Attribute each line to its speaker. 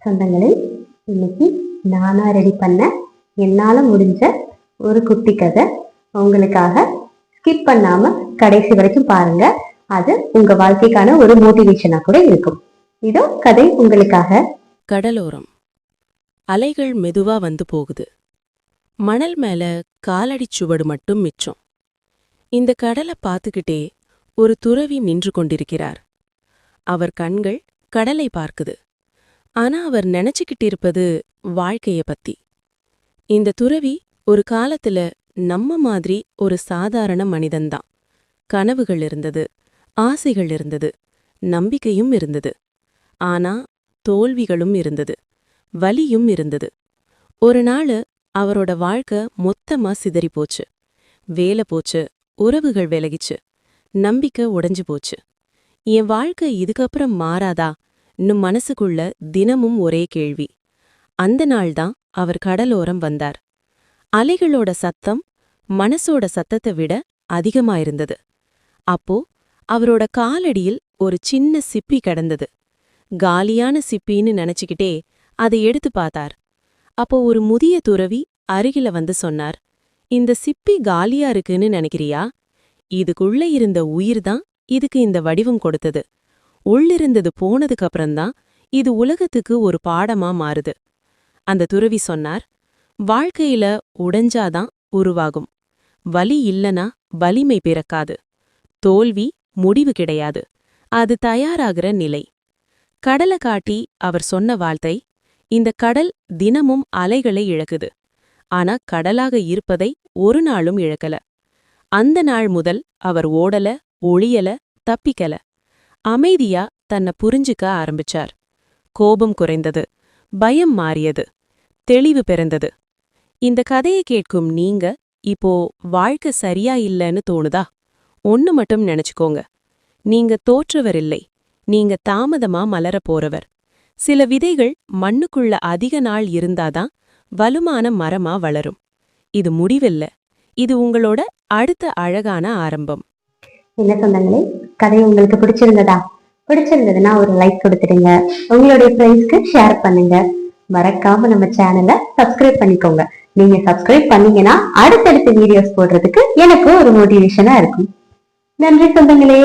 Speaker 1: சொந்தங்களே, இன்னைக்கு நானா ரெடி பண்ண என்னால முடிஞ்ச ஒரு குட்டி கதை உங்களுக்காக. ஸ்கிப் பண்ணாம கடைசி வரைக்கும் பாருங்க. அது உங்க வாழ்க்கைக்கான ஒரு மோட்டிவேஷனா கூட இருக்கும். இதோ கதை உங்களுக்காக.
Speaker 2: கடலோரம். அலைகள் மெதுவா வந்து போகுது. மணல் மேல காலடிச் சுவடு மட்டும் மிச்சம். இந்த கடலை பார்த்துக்கிட்டே ஒரு துறவி நின்று கொண்டிருக்கிறார். அவர் கண்கள் கடலை பார்க்குது. ஆனா அவர் நினைச்சுக்கிட்டு இருப்பது வாழ்க்கைய பத்தி. இந்த துறவி ஒரு காலத்துல நம்ம மாதிரி ஒரு சாதாரண மனிதன்தான். கனவுகள் இருந்தது, ஆசைகள் இருந்தது, நம்பிக்கையும் இருந்தது. ஆனா தோல்விகளும் இருந்தது, வலியும் இருந்தது. ஒரு நாள் அவரோட வாழ்க்கை மொத்தமா சிதறி போச்சு. வேலை போச்சு, உறவுகள் விலகிச்சு, நம்பிக்கை உடைஞ்சு போச்சு. என் வாழ்க்கை இதுக்கப்புறம் மாறாதா? இன்னும் மனசுக்குள்ள தினமும் ஒரே கேள்வி. அந்த நாள்தான் அவர் கடலோரம் வந்தார். அலைகளோட சத்தம் மனசோட சத்தத்தை விட அதிகமாயிருந்தது. அப்போ அவரோட காலடியில் ஒரு சின்ன சிப்பி கிடந்தது. காலியான சிப்பின்னு நினைச்சுக்கிட்டே அதை எடுத்து பார்த்தார். அப்போ ஒரு முதிய துறவி அருகில வந்து சொன்னார், இந்த சிப்பி காலியா இருக்குன்னு நினைக்கிறியா? இதுக்குள்ள இருந்த உயிர்தான் இதுக்கு இந்த வடிவம் கொடுத்தது. உள்ளிருந்தது போனதுக்கு அப்புறம்தான் இது உலகத்துக்கு ஒரு பாடமா மாறுது. அந்த துறவி சொன்னார், வாழ்க்கையில உடைஞ்சாதான் உருவாகும். வலி இல்லனா வலிமை பிறக்காது. தோல்வி முடிவு கிடையாது, அது தயாராகிற நிலை. கடலை காட்டி அவர் சொன்ன வார்த்தை, இந்த கடல் தினமும் அலைகளை இழக்குது. ஆனா கடலாக இருப்பதை ஒரு நாளும் இழக்கல. அந்த நாள் முதல் அவர் ஓடல, ஒளியல, தப்பிக்கல. அமைதியா தன்னை புரிஞ்சுக்க ஆரம்பிச்சார். கோபம் குறைந்தது, பயம் மாறியது, தெளிவு பிறந்தது. இந்த கதையை கேட்கும் நீங்க இப்போ வாழ்க்கை சரியா இல்லைன்னு தோணுதா? ஒன்னு மட்டும் நினைச்சுக்கோங்க, நீங்க தோற்றவர் இல்லை, நீங்க தாமதமா மலர போறவர். சில விதைகள் மண்ணுக்குள்ள அதிக நாள் இருந்தாதான் வலுமான மரமா வளரும். இது முடிவில்ல, இது உங்களோட அடுத்த அழகான ஆரம்பம்.
Speaker 1: என்ன சொந்தங்களே, கதை உங்களுக்கு பிடிச்சிருந்ததுன்னா ஒரு லைக் கொடுத்துடுங்க. உங்களுடைய ஃப்ரெண்ட்ஸ்க்கு ஷேர் பண்ணுங்க. மறக்காம நம்ம சேனலை சப்ஸ்கிரைப் பண்ணிக்கோங்க. நீங்க சப்ஸ்கிரைப் பண்ணீங்கன்னா அடுத்தடுத்த வீடியோஸ் போடுறதுக்கு எனக்கு ஒரு மோட்டிவேஷனா இருக்கும். நன்றி சொந்தங்களே.